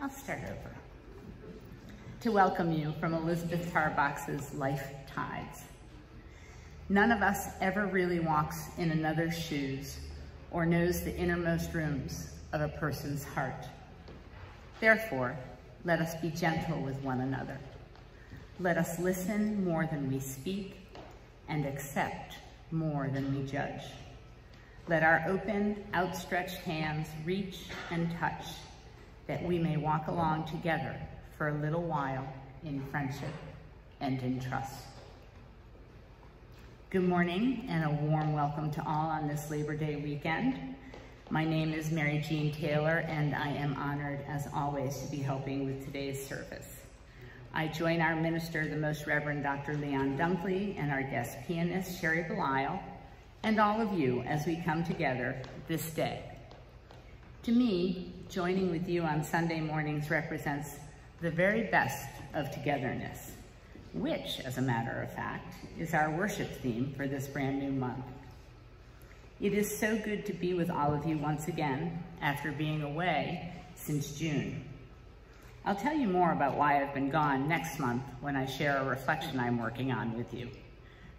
I'll start over. To welcome you from Elizabeth Tarbox's Life Tides. None of us ever really walks in another's shoes or knows the innermost rooms of a person's heart. Therefore, let us be gentle with one another. Let us listen more than we speak and accept more than we judge. Let our open, outstretched hands reach and touch, that we may walk along together for a little while in friendship and in trust. Good morning and a warm welcome to all on this Labor Day weekend. My name is Mary Jean Taylor and I am honored as always to be helping with today's service. I join our minister, the Most Reverend Dr. Leon Dunkley, and our guest pianist, Sherry Belisle, and all of you as we come together this day. To me, joining with you on Sunday mornings represents the very best of togetherness, which, as a matter of fact, is our worship theme for this brand new month. It is so good to be with all of you once again after being away since June. I'll tell you more about why I've been gone next month when I share a reflection I'm working on with you.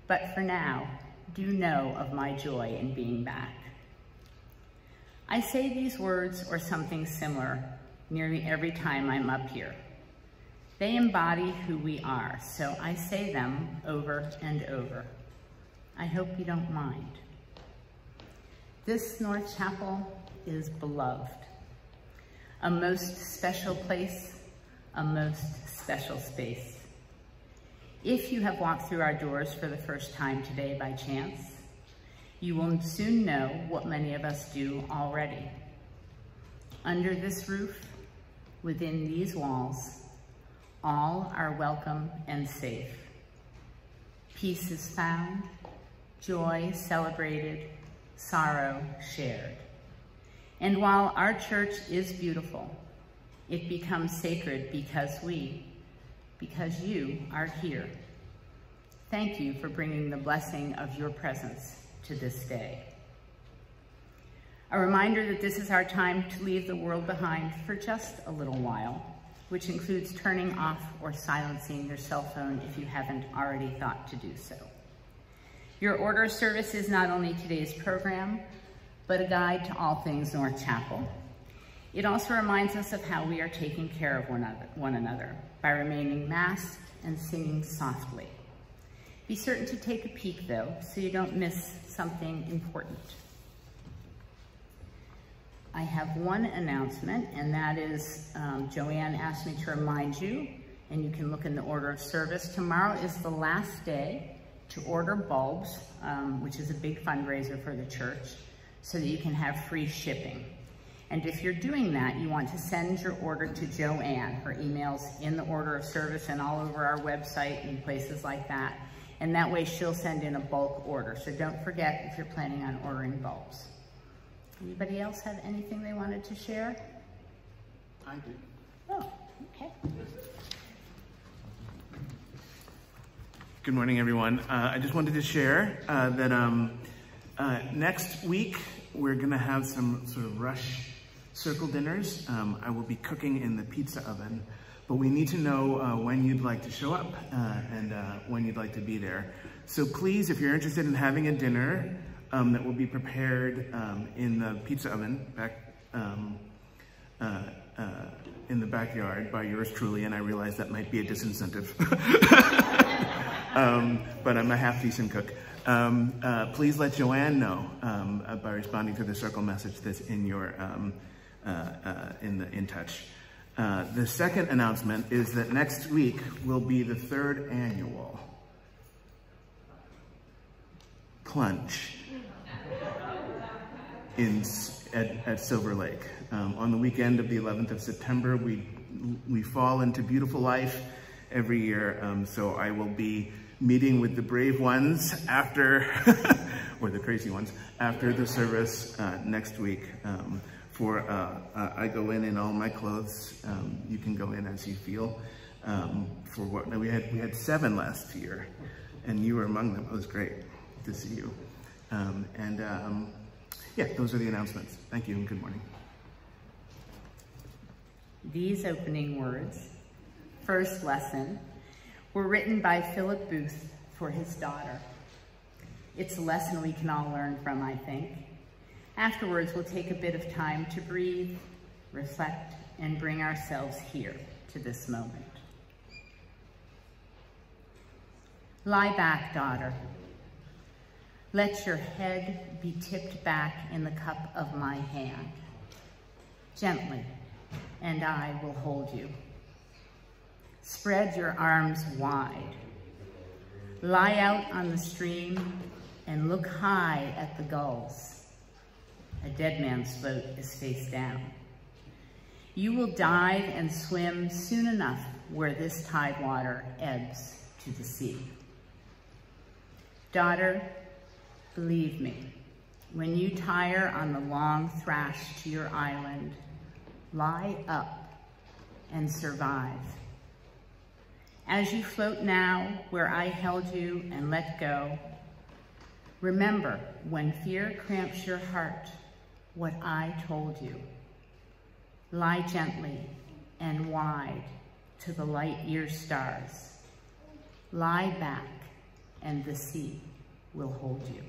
But for now, do know of my joy in being back. I say these words or something similar nearly every time I'm up here. They embody who we are, so I say them over and over. I hope you don't mind. This North Chapel is beloved, a most special place, a most special space. If you have walked through our doors for the first time today by chance, you will soon know what many of us do already. Under this roof, within these walls, all are welcome and safe. Peace is found, joy celebrated, sorrow shared. And while our church is beautiful, it becomes sacred because you are here. Thank you for bringing the blessing of your presence to this day. A reminder that this is our time to leave the world behind for just a little while, which includes turning off or silencing your cell phone if you haven't already thought to do so. Your order of service is not only today's program, but a guide to all things North Chapel. It also reminds us of how we are taking care of one another by remaining masked and singing softly. Be certain to take a peek though, so you don't miss something important. I have one announcement, and that is Joanne asked me to remind you, and you can look in the order of service. Tomorrow is the last day to order bulbs, which is a big fundraiser for the church, so that you can have free shipping. And if you're doing that, you want to send your order to Joanne. Her email's in the order of service and all over our website and places like that. And that way she'll send in a bulk order. So don't forget if you're planning on ordering bulbs. Anybody else have anything they wanted to share? I do. Oh, okay. Good morning, everyone. I just wanted to share that next week we're gonna have some sort of rush circle dinners. I will be cooking in the pizza oven, but we need to know when you'd like to show up and when you'd like to be there. So please, if you're interested in having a dinner that will be prepared in the pizza oven back in the backyard by yours truly, and I realize that might be a disincentive, but I'm a half-decent cook. Please let Joanne know by responding to the circle message that's in your in touch. The second announcement is that next week will be the 3rd annual plunge at Silver Lake. On the weekend of the 11th of September, we fall into beautiful life every year. So I will be meeting with the brave ones after, or the crazy ones, after the service next week. I go in all my clothes. You can go in as you feel. We had 7 last year, and you were among them. It was great to see you. Yeah, those are the announcements. Thank you and good morning. These opening words, first lesson, were written by Philip Booth for his daughter. It's a lesson we can all learn from, I think. Afterwards, we'll take a bit of time to breathe, reflect, and bring ourselves here to this moment. Lie back, daughter. Let your head be tipped back in the cup of my hand. Gently, and I will hold you. Spread your arms wide. Lie out on the stream and look high at the gulls. A dead man's boat is face down. You will dive and swim soon enough where this tide water ebbs to the sea. Daughter, believe me, when you tire on the long thrash to your island, lie up and survive. As you float now where I held you and let go, remember when fear cramps your heart, what I told you. Lie gently and wide to the light year stars. Lie back and the sea will hold you.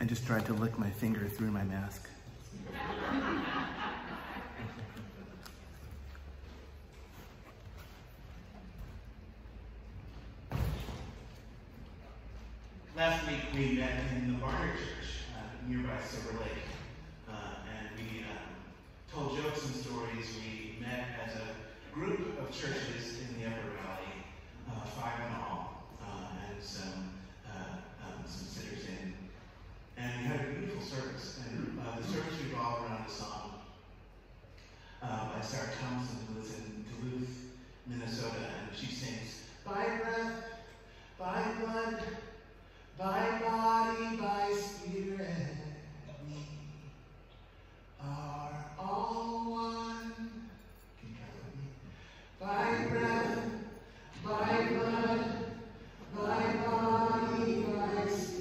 I just tried to lick my finger through my mask. Last week we met in the Barnard Church nearby Silver Lake, and we told jokes and stories. We met as a group of churches in the Upper Valley, 5 in all, and some sitters in. And we had a beautiful service, and the service revolved around a song by Sarah Thompson, who lives in Duluth, Minnesota, and she sings, "By breath, by blood, by body, by spirit, we are all one." Can you try that with me? By breath, by blood, by body, by spirit,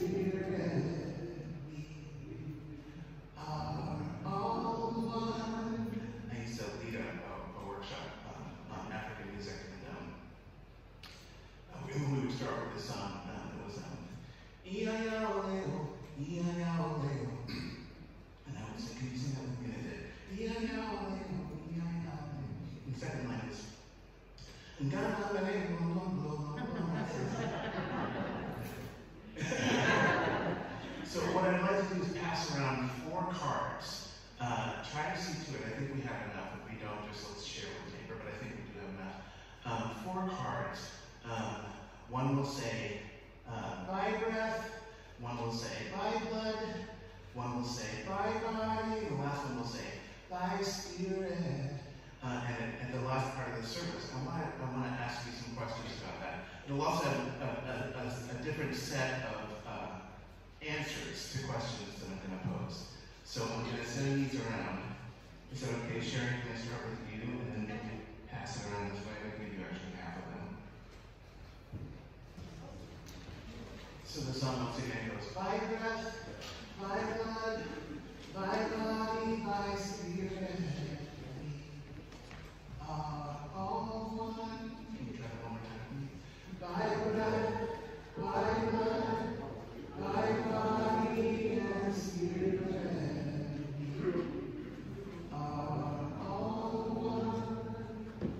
when we would start with this song, it was E-I-O-L-E-O, E-I-O-L-E-O. And I would say, can you sing that with me? And I did. E-I-O-L-E-O, E-I-O-L-E-O. And the second line was, so what I'd like to do is pass around 4 cards. Try to see to it. I think we have enough. If we don't, just let's share with paper, but I think we do have enough. 4 cards. One will say, by breath. One will say, by blood. One will say, by body. The last one will say, by spirit. and at the last part of the service, I want to ask you some questions about that. It'll also have a different set of answers to questions that I'm going to pose. So I'm going to send these around. Is that okay, Sharon? Can I start with you, and then we can pass it around this way? I'll give you actually half of them. So the song once again goes, by breath, by blood, by body, by spirit, are all one. Can you try that one more time? By breath, by blood, by body and spirit, are all one.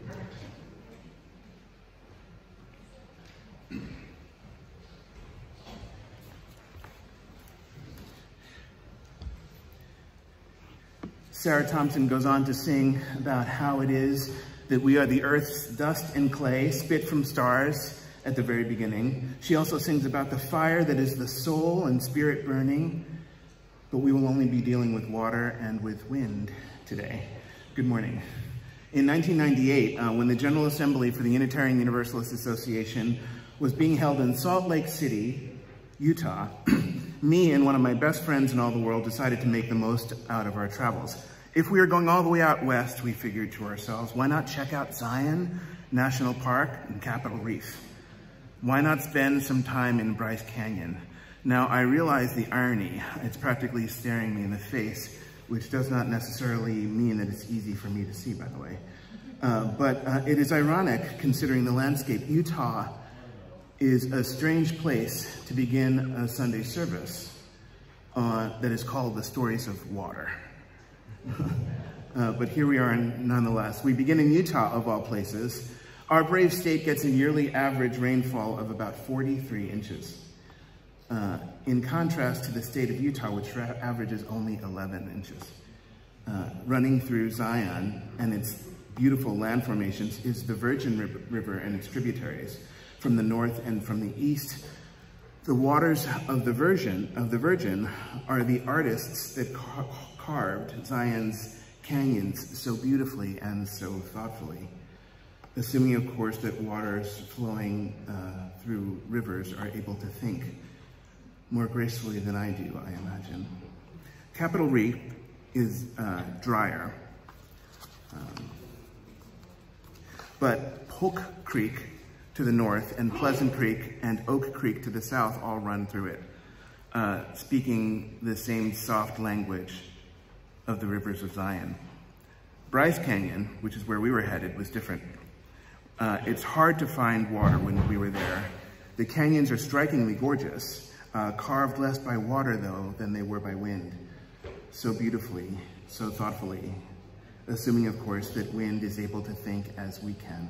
Perfect. Sarah Thompson goes on to sing about how it is that we are the earth's dust and clay, spit from stars at the very beginning. She also sings about the fire that is the soul and spirit burning, but we will only be dealing with water and with wind today. Good morning. In 1998, when the General Assembly for the Unitarian Universalist Association was being held in Salt Lake City, Utah, me and one of my best friends in all the world decided to make the most out of our travels. If we were going all the way out west, we figured to ourselves, why not check out Zion National Park and Capitol Reef? Why not spend some time in Bryce Canyon? Now, I realize the irony. It's practically staring me in the face, which does not necessarily mean that it's easy for me to see, by the way. But it is ironic, considering the landscape. Utah is a strange place to begin a Sunday service that is called the Stories of Water. But here we are nonetheless. We begin in Utah, of all places. Our brave state gets a yearly average rainfall of about 43 inches. In contrast to the state of Utah, which averages only 11 inches. Running through Zion and its beautiful land formations is the Virgin River and its tributaries. From the north and from the east, the waters of the Virgin are the artists that carved Zion's canyons so beautifully and so thoughtfully. Assuming, of course, that waters flowing through rivers are able to think more gracefully than I do, I imagine. Capitol Reef is drier, but Polk Creek to the north and Pleasant Creek and Oak Creek to the south all run through it, speaking the same soft language of the rivers of Zion. Bryce Canyon, which is where we were headed, was different. It's hard to find water when we were there. The canyons are strikingly gorgeous, carved less by water, though, than they were by wind. So beautifully, so thoughtfully, assuming, of course, that wind is able to think as we can.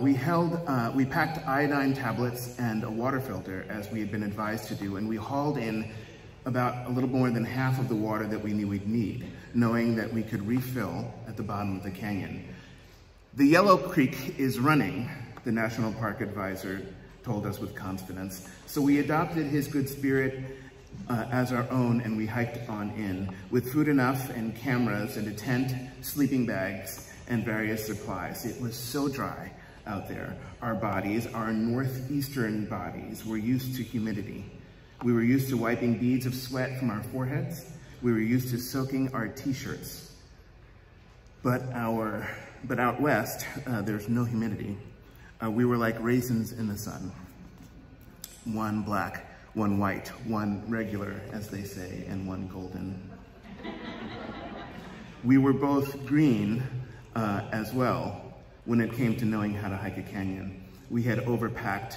We packed iodine tablets and a water filter, as we had been advised to do, and we hauled in about a little more than half of the water that we knew we'd need, knowing that we could refill at the bottom of the canyon. The Yellow Creek is running, the National Park Advisor told us with confidence, so we adopted his good spirit as our own, and we hiked on in, with food enough and cameras and a tent, sleeping bags, and various supplies. It was so dry out there. Our bodies, our northeastern bodies, were used to humidity. We were used to wiping beads of sweat from our foreheads. We were used to soaking our t-shirts. But out west, there's no humidity. We were like raisins in the sun. One black, one white, one regular, as they say, and one golden. We were both green as well when it came to knowing how to hike a canyon. We had overpacked,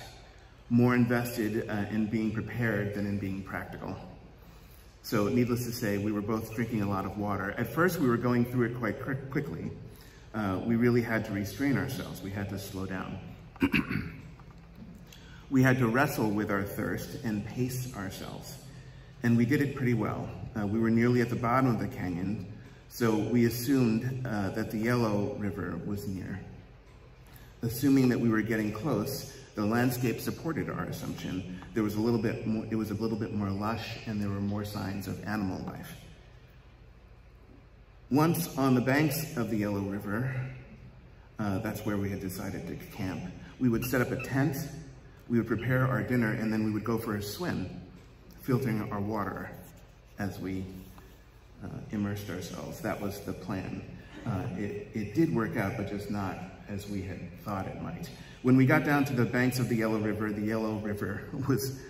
more invested in being prepared than in being practical. So needless to say, we were both drinking a lot of water. At first, we were going through it quite quickly. We really had to restrain ourselves. We had to slow down. We had to wrestle with our thirst and pace ourselves. And we did it pretty well. We were nearly at the bottom of the canyon, so we assumed that the Yellow River was near. Assuming that we were getting close, the landscape supported our assumption. There was a little bit more, it was a little bit more lush, and there were more signs of animal life. Once on the banks of the Yellow River, that's where we had decided to camp, we would set up a tent, we would prepare our dinner, and then we would go for a swim, filtering our water as we immersed ourselves. That was the plan. It did work out, but just not as we had thought it might. When we got down to the banks of the Yellow River was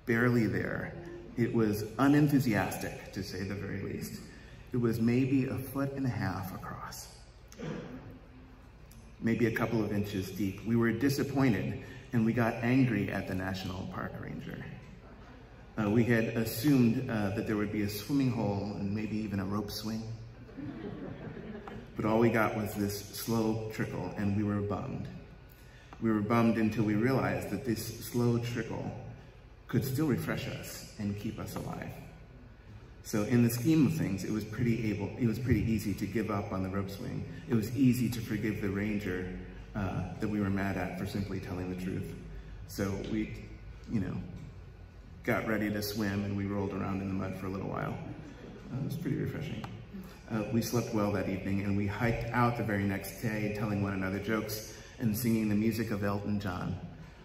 barely there. It was unenthusiastic, to say the very least. It was maybe 1.5 feet across, maybe a couple of inches deep. We were disappointed, and we got angry at the National Park Ranger. We had assumed that there would be a swimming hole and maybe even a rope swing. But all we got was this slow trickle, and we were bummed. We were bummed until we realized that this slow trickle could still refresh us and keep us alive. So in the scheme of things, it was pretty easy to give up on the rope swing. It was easy to forgive the ranger that we were mad at for simply telling the truth. So we, got ready to swim, and we rolled around in the mud for a little while. It was pretty refreshing. We slept well that evening, and we hiked out the very next day, telling one another jokes and singing the music of Elton John,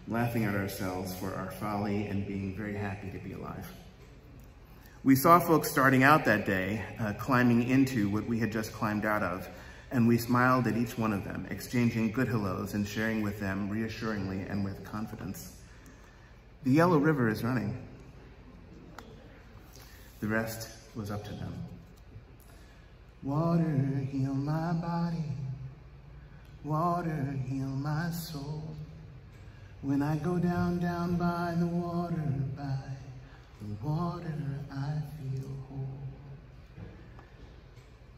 laughing at ourselves for our folly and being very happy to be alive. We saw folks starting out that day, climbing into what we had just climbed out of, and we smiled at each one of them, exchanging good hellos and sharing with them reassuringly and with confidence. The Yellow River is running. The rest was up to them. Water, heal my body. Water, heal my soul. When I go down, down by the water, I feel whole.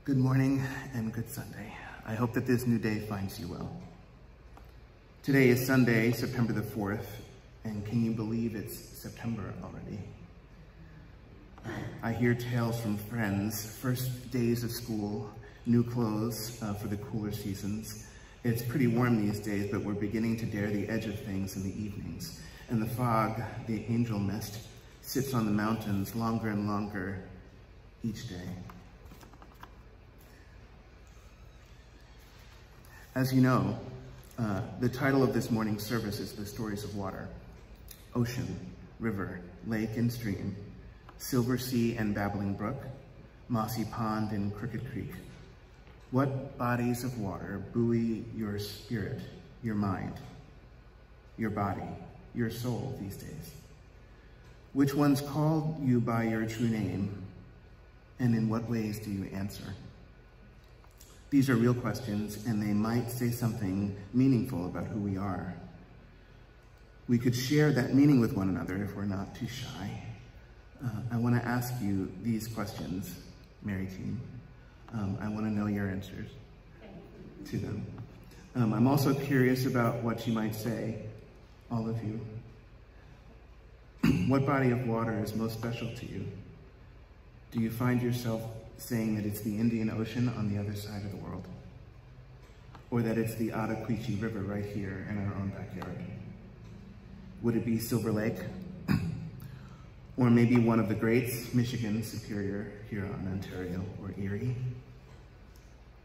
Good morning and good Sunday. I hope that this new day finds you well. Today is Sunday, September the 4th, and can you believe it's September already? I hear tales from friends, first days of school, new clothes for the cooler seasons. It's pretty warm these days, but we're beginning to dare the edge of things in the evenings. And the fog, the angel mist, sits on the mountains longer and longer each day. As you know, the title of this morning's service is The Stories of Water. Ocean, river, lake and stream, silver sea and babbling brook, mossy pond and crooked creek. What bodies of water buoy your spirit, your mind, your body, your soul these days? Which ones call you by your true name, and in what ways do you answer? These are real questions, and they might say something meaningful about who we are. We could share that meaning with one another if we're not too shy. I want to ask you these questions, Mary Team. I want to know your answers to them. I'm also curious about what you might say, all of you. What body of water is most special to you? Do you find yourself saying that it's the Indian Ocean on the other side of the world? Or that it's the Ottaquechee River right here in our own backyard? Would it be Silver Lake? Or maybe one of the greats, Michigan, Superior, Huron, Ontario, or Erie?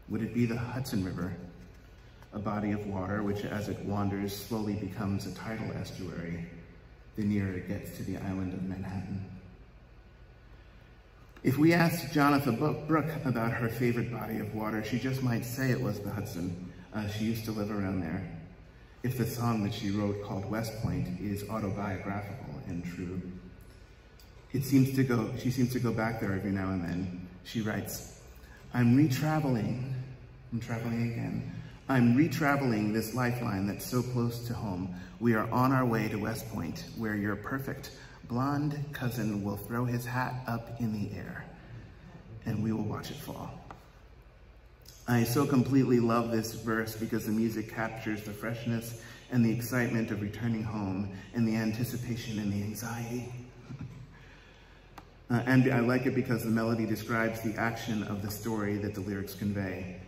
Would it be the Hudson River, a body of water which as it wanders slowly becomes a tidal estuary the nearer it gets to the island of Manhattan? If we asked Jonathan Brooke about her favorite body of water, she just might say it was the Hudson. She used to live around there. If the song that she wrote called West Point is autobiographical and true. She seems to go back there every now and then. She writes, I'm traveling again. I'm retraveling this lifeline that's so close to home. We are on our way to West Point, where your perfect blonde cousin will throw his hat up in the air, and we will watch it fall. I so completely love this verse because the music captures the freshness and the excitement of returning home and the anticipation and the anxiety. And I like it because the melody describes the action of the story that the lyrics convey.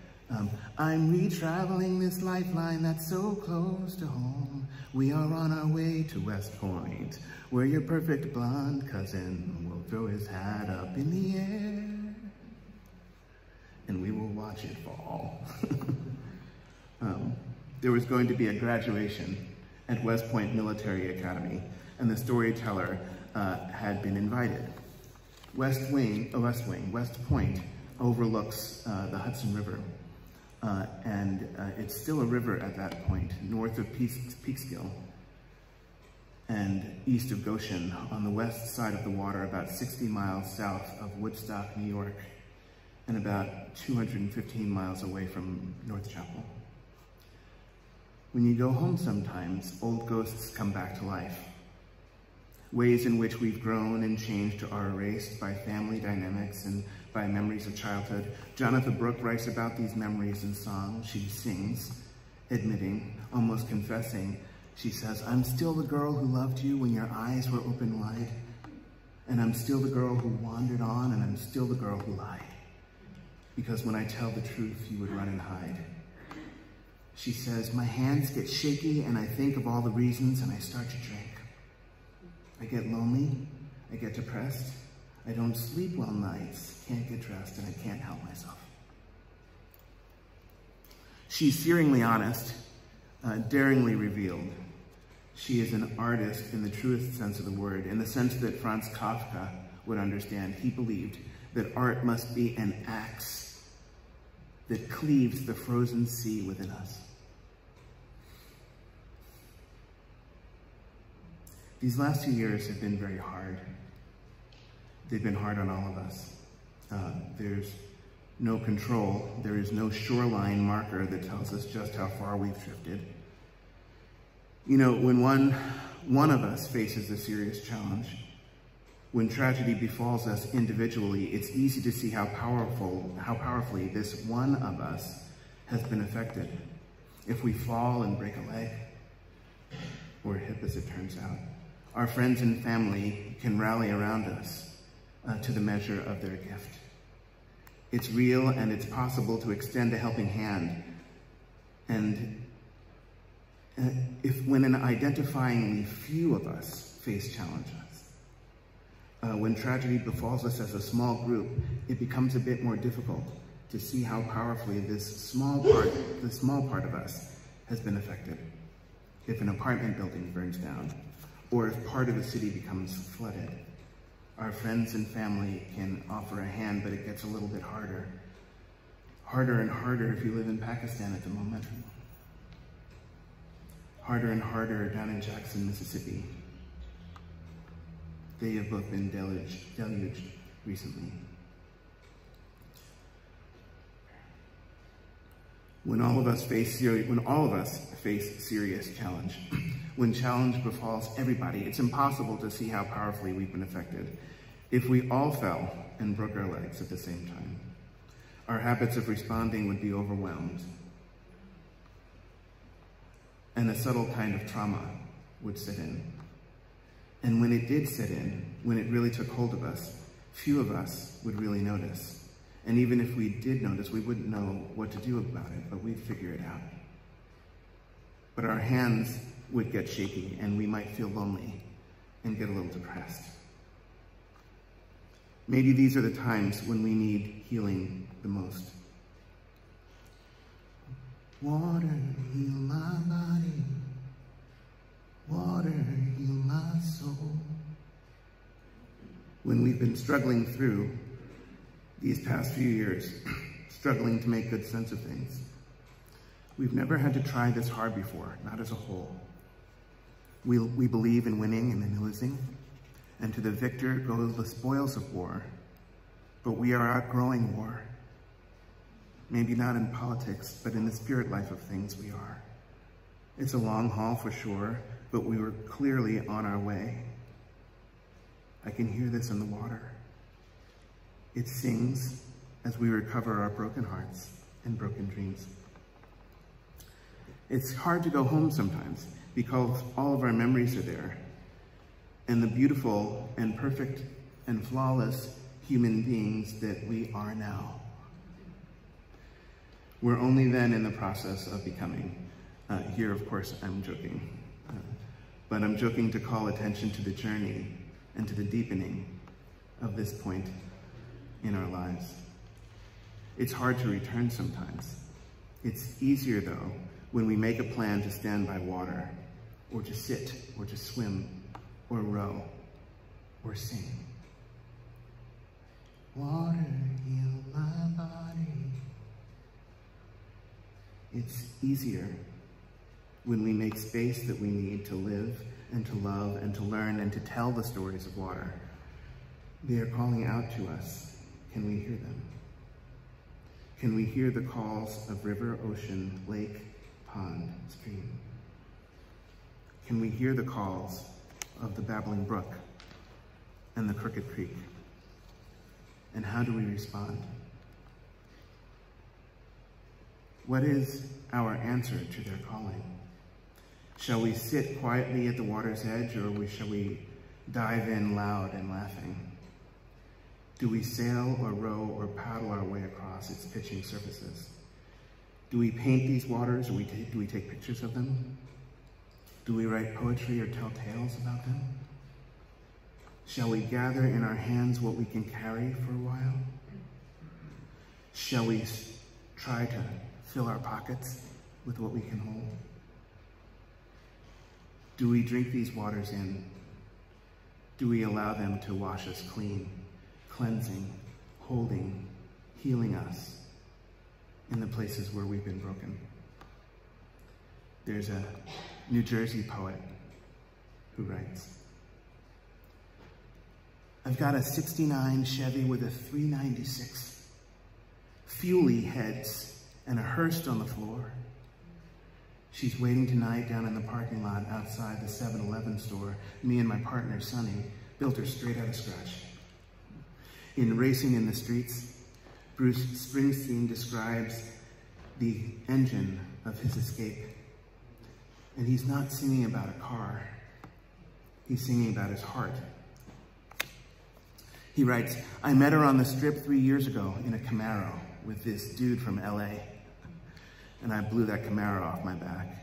I'm retraveling this lifeline that's so close to home. We are on our way to West Point, where your perfect blonde cousin will throw his hat up in the air, there was going to be a graduation at West Point Military Academy, and the storyteller had been invited. West Point overlooks the Hudson River, and it's still a river at that point, north of Peekskill and east of Goshen, on the west side of the water, about 60 miles south of Woodstock, New York, and about 215 miles away from North Chapel. When you go home sometimes, old ghosts come back to life. Ways in which we've grown and changed are erased by family dynamics and by memories of childhood. Jonathan Brooke writes about these memories in song. She sings, admitting, almost confessing. She says, "I'm still the girl who loved you when your eyes were open wide. And I'm still the girl who wandered on, and I'm still the girl who lied. Because when I tell the truth, you would run and hide." She says, "My hands get shaky and I think of all the reasons and I start to drink. I get lonely, I get depressed, I don't sleep well nights, can't get dressed, and I can't help myself." She's searingly honest, daringly revealed. She is an artist in the truest sense of the word, in the sense that Franz Kafka would understand. He believed that art must be an axe that cleaves the frozen sea within us. These last 2 years have been very hard. They've been hard on all of us. There's no control. There is no shoreline marker that tells us just how far we've drifted. You know, when one of us faces a serious challenge, when tragedy befalls us individually, it's easy to see how powerfully this one of us has been affected. If we fall and break a leg, or a hip as it turns out, our friends and family can rally around us to the measure of their gift. It's real and it's possible to extend a helping hand. And when an identifyingly few of us face challenges, when tragedy befalls us as a small group, it becomes a bit more difficult to see how powerfully this small part of us has been affected. If an apartment building burns down, or if part of a city becomes flooded, our friends and family can offer a hand, but it gets a little bit harder. Harder and harder if you live in Pakistan at the moment. Harder and harder down in Jackson, Mississippi. They have both been deluged recently. When all of us face serious challenge, when challenge befalls everybody, it's impossible to see how powerfully we've been affected. If we all fell and broke our legs at the same time, our habits of responding would be overwhelmed, and a subtle kind of trauma would set in. And when it did set in, when it really took hold of us, few of us would really notice. And even if we did notice, we wouldn't know what to do about it, but we'd figure it out. But our hands would get shaky, and we might feel lonely and get a little depressed. Maybe these are the times when we need healing the most. Water, heal my body. Water, heal my soul. When we've been struggling through these past few years, struggling to make good sense of things, we've never had to try this hard before, not as a whole. We believe in winning and in losing, and to the victor go the spoils of war, but we are outgrowing war. Maybe not in politics, but in the spirit life of things we are. It's a long haul for sure, but we were clearly on our way. I can hear this in the water. It sings as we recover our broken hearts and broken dreams. It's hard to go home sometimes because all of our memories are there, and the beautiful and perfect and flawless human beings that we are now. We're only then in the process of becoming. Here, of course, I'm joking. But I'm joking to call attention to the journey and to the deepening of this point in our lives. It's hard to return sometimes. It's easier, though, when we make a plan to stand by water, or to sit, or to swim, or row, or sing. Water, heal my body. It's easier when we make space that we need to live and to love and to learn and to tell the stories of water. They are calling out to us. Can we hear them? Can we hear the calls of river, ocean, lake, pond, stream? Can we hear the calls of the babbling brook and the crooked creek? And how do we respond? What is our answer to their calling? Shall we sit quietly at the water's edge, or shall we dive in loud and laughing? Do we sail or row or paddle our way across its pitching surfaces? Do we paint these waters, or do we take pictures of them? Do we write poetry or tell tales about them? Shall we gather in our hands what we can carry for a while? Shall we try to fill our pockets with what we can hold? Do we drink these waters in? Do we allow them to wash us clean, cleansing, holding, healing us in the places where we've been broken? There's a New Jersey poet who writes, I've got a 69 Chevy with a 396, fuely heads and a hearse on the floor. She's waiting tonight down in the parking lot outside the 7-Eleven store. Me and my partner, Sonny, built her straight out of scratch. In Racing in the Streets, Bruce Springsteen describes the engine of his escape. And he's not singing about a car. He's singing about his heart. He writes, I met her on the strip 3 years ago in a Camaro with this dude from LA. And I blew that Camaro off my back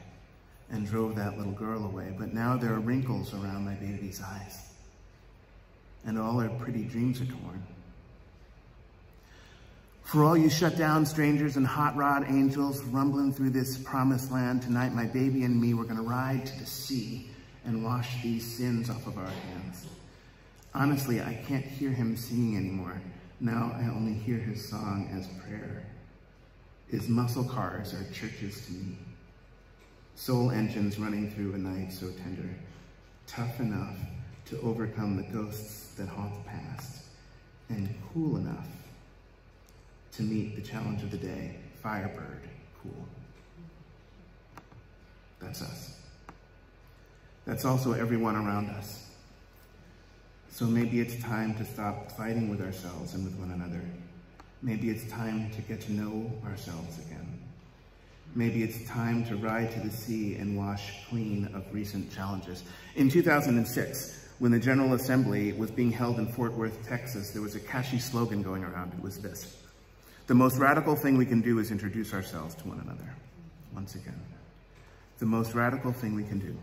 and drove that little girl away. But now there are wrinkles around my baby's eyes. And all her pretty dreams are torn. For all you shut down strangers and hot rod angels rumbling through this promised land, tonight my baby and me, we're gonna ride to the sea and wash these sins off of our hands. Honestly, I can't hear him singing anymore. Now I only hear his song as prayer. His muscle cars are churches to me. Soul engines running through a night so tender, tough enough to overcome the ghosts that haunt the past, and cool enough to meet the challenge of the day, Firebird cool. That's us. That's also everyone around us. So maybe it's time to stop fighting with ourselves and with one another. Maybe it's time to get to know ourselves again. Maybe it's time to ride to the sea and wash clean of recent challenges. In 2006, when the General Assembly was being held in Fort Worth, Texas, there was a catchy slogan going around. It was this: the most radical thing we can do is introduce ourselves to one another. Once again, the most radical thing we can do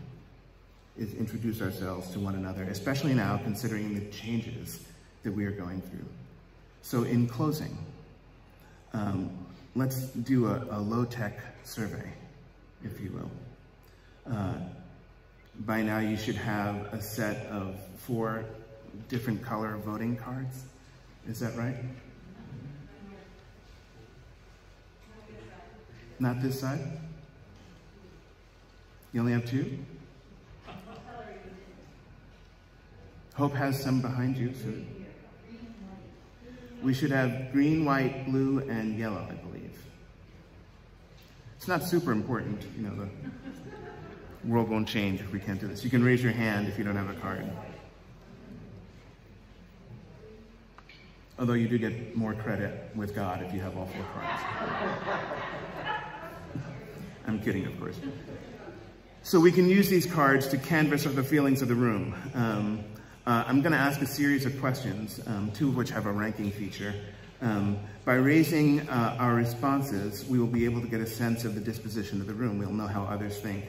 is introduce ourselves to one another, especially now considering the changes that we are going through. So in closing, let's do a low-tech survey, if you will. By now you should have a set of 4 different color voting cards. Is that right? Not this side? You only have 2? Hope has some behind you, so we should have green, white, blue, and yellow, I believe. It's not super important, you know, the world won't change if we can't do this. You can raise your hand if you don't have a card. Although you do get more credit with God if you have all 4 cards. I'm kidding, of course. So we can use these cards to canvass the feelings of the room. I'm going to ask a series of questions, 2 of which have a ranking feature. By raising our responses, we will be able to get a sense of the disposition of the room. We'll know how others think.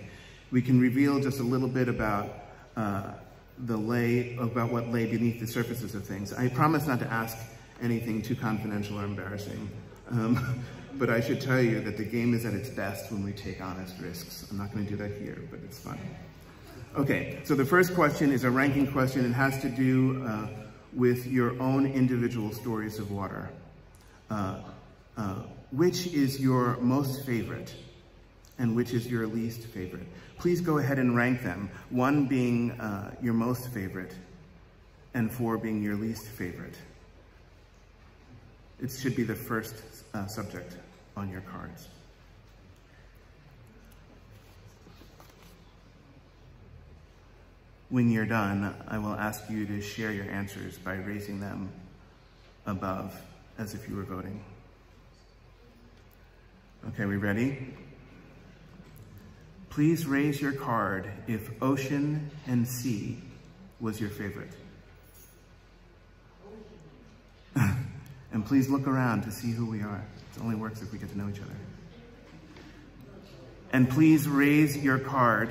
We can reveal just a little bit about what lay beneath the surfaces of things. I promise not to ask anything too confidential or embarrassing. But I should tell you that the game is at its best when we take honest risks. I'm not going to do that here, but it's fun. Okay, so the first question is a ranking question. It has to do with your own individual stories of water. Which is your most favorite and which is your least favorite? Please go ahead and rank them. 1 being your most favorite and 4 being your least favorite. It should be the first subject on your cards. When you're done, I will ask you to share your answers by raising them above as if you were voting. Okay, we ready? Please raise your card if ocean and sea was your favorite. And please look around to see who we are. It only works if we get to know each other. And please raise your card.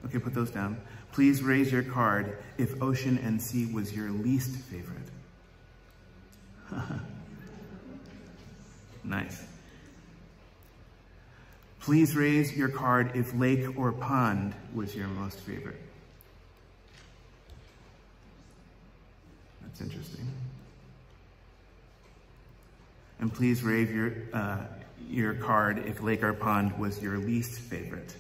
Okay, put those down. Please raise your card if ocean and sea was your least favorite. Nice. Please raise your card if lake or pond was your most favorite. That's interesting. And please raise your card if lake or pond was your least favorite.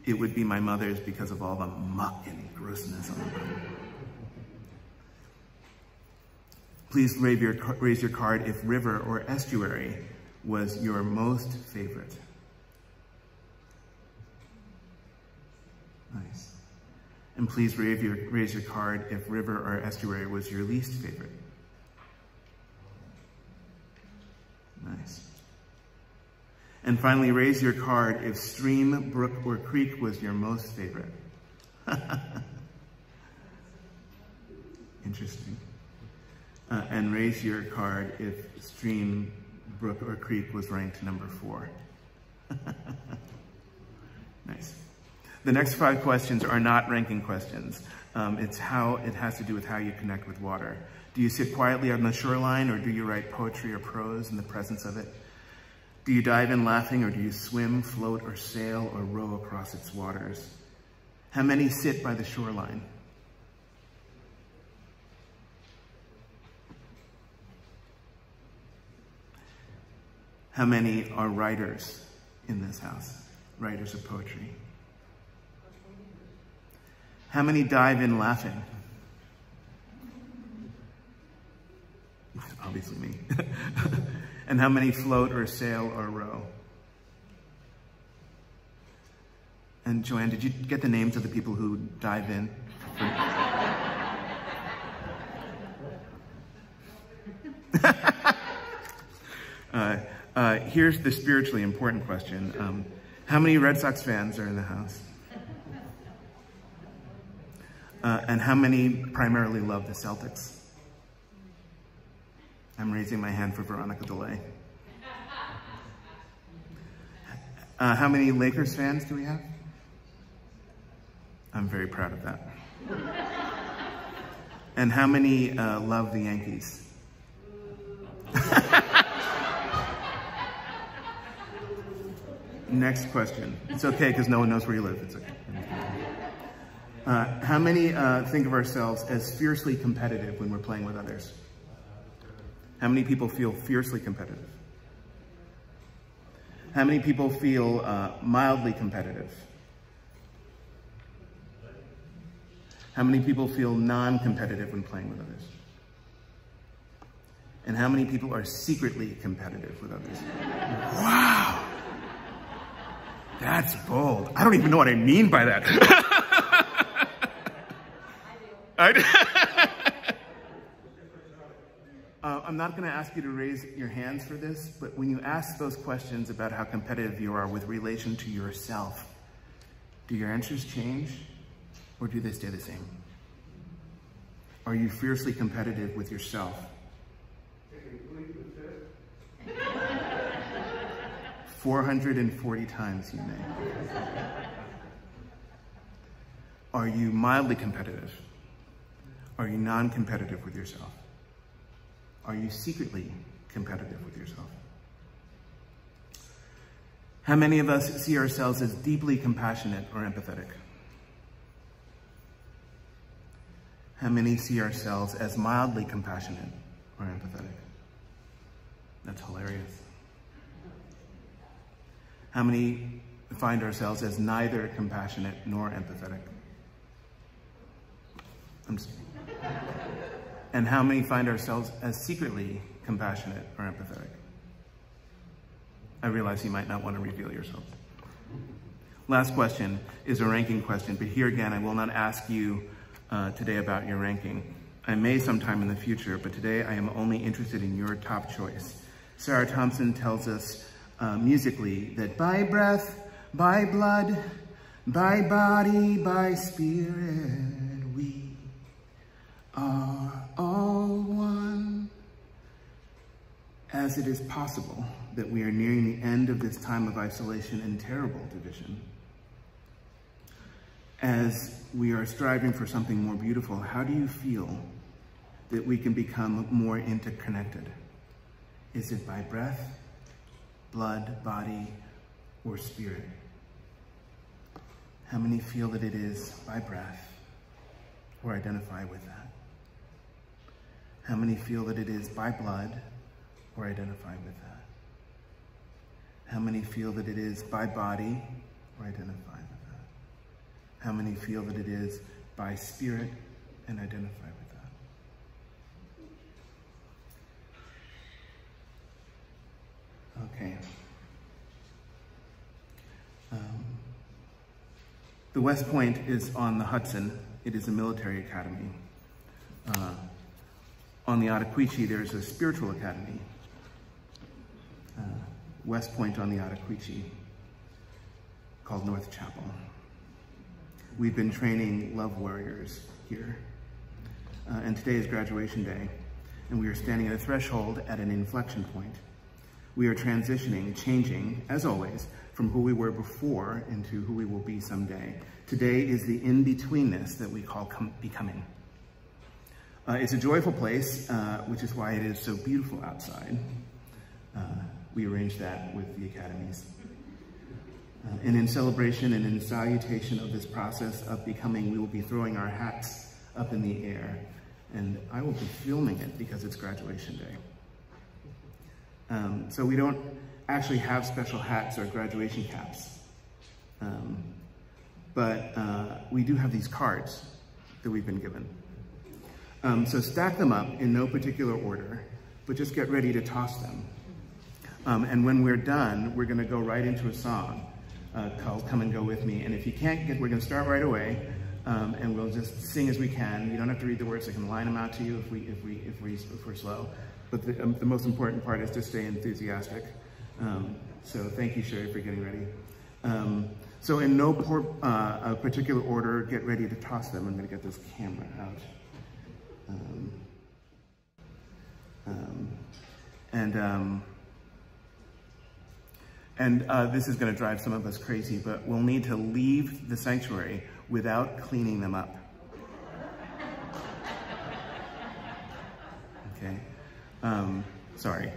It would be my mother's because of all the muck and grossness on the bottom. Please raise your card if river or estuary was your most favorite. Nice. And please raise your card if river or estuary was your least favorite. Nice. And finally, raise your card if stream, brook, or creek was your most favorite. Interesting. And raise your card if stream, brook, or creek was ranked number 4. Nice. The next 5 questions are not ranking questions. It has to do with how you connect with water. Do you sit quietly on the shoreline, or do you write poetry or prose in the presence of it? Do you dive in laughing, or do you swim, float, or sail, or row across its waters? How many sit by the shoreline? How many are writers in this house? Writers of poetry. How many dive in laughing? Obviously me. And how many float or sail or row? And Joanne, did you get the names of the people who dive in? Here's the spiritually important question. How many Red Sox fans are in the house? And how many primarily love the Celtics? I'm raising my hand for Veronica DeLay. How many Lakers fans do we have? I'm very proud of that. And how many love the Yankees? Next question. It's okay because no one knows where you live. It's okay. How many think of ourselves as fiercely competitive when we're playing with others? How many people feel fiercely competitive? How many people feel mildly competitive? How many people feel non-competitive when playing with others? And how many people are secretly competitive with others? Wow! That's bold. I don't even know what I mean by that. I do. I'm not going to ask you to raise your hands for this, but when you ask those questions about how competitive you are with relation to yourself, do your answers change or do they stay the same? Are you fiercely competitive with yourself? 440 times you may. Are you mildly competitive? Are you non-competitive with yourself? Are you secretly competitive with yourself? How many of us see ourselves as deeply compassionate or empathetic? How many see ourselves as mildly compassionate or empathetic? That's hilarious. How many find ourselves as neither compassionate nor empathetic? I'm just kidding. And how many find ourselves as secretly compassionate or empathetic? I realize you might not want to reveal yourself. Last question is a ranking question, but here again, I will not ask you today about your ranking. I may sometime in the future, but today I am only interested in your top choice. Sarah Thompson tells us musically that by breath, by blood, by body, by spirit, we are all one. As it is possible that we are nearing the end of this time of isolation and terrible division, as we are striving for something more beautiful, how do you feel that we can become more interconnected? Is it by breath, blood, body, or spirit? How many feel that it is by breath or identify with that? How many feel that it is by blood or identify with that? How many feel that it is by body or identify with that? How many feel that it is by spirit and identify with that? Okay. The West Point is on the Hudson. It is a military academy. On the Ottaquiche, there's a spiritual academy. West Point on the Ottaquiche, called North Chapel. We've been training love warriors here. And today is graduation day, and we are standing at a threshold at an inflection point. We are transitioning, changing, as always, from who we were before into who we will be someday. Today is the in-betweenness that we call becoming. It's a joyful place, which is why it is so beautiful outside. We arranged that with the academies. And in celebration and in salutation of this process of becoming, we will be throwing our hats up in the air. And I will be filming it because it's graduation day. So we don't actually have special hats or graduation caps. But we do have these cards that we've been given. So stack them up in no particular order, but just get ready to toss them. And when we're done, we're gonna go right into a song called Come and Go With Me. And if you can't get, we're gonna start right away, and we'll just sing as we can. You don't have to read the words, I can line them out to you if we're slow. But the most important part is to stay enthusiastic. So thank you, Sherry, for getting ready. So in no particular order, get ready to toss them. I'm gonna get this camera out. This is going to drive some of us crazy, but we'll need to leave the sanctuary without cleaning them up. Okay. Sorry.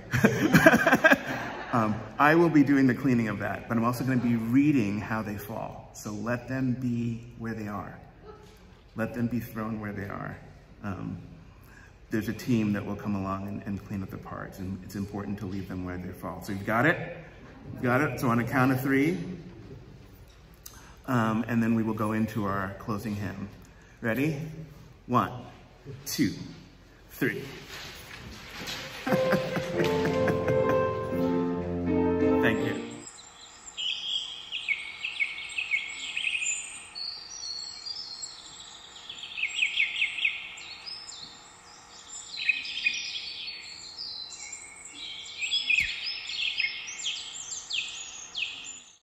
I will be doing the cleaning of that, but I'm also going to be reading how they fall. So let them be where they are. Let them be thrown where they are. There's a team that will come along and clean up the parts, and it's important to leave them where they fall. So you've got it? You've got it? So on a count of 3, and then we will go into our closing hymn. Ready? 1, 2, 3.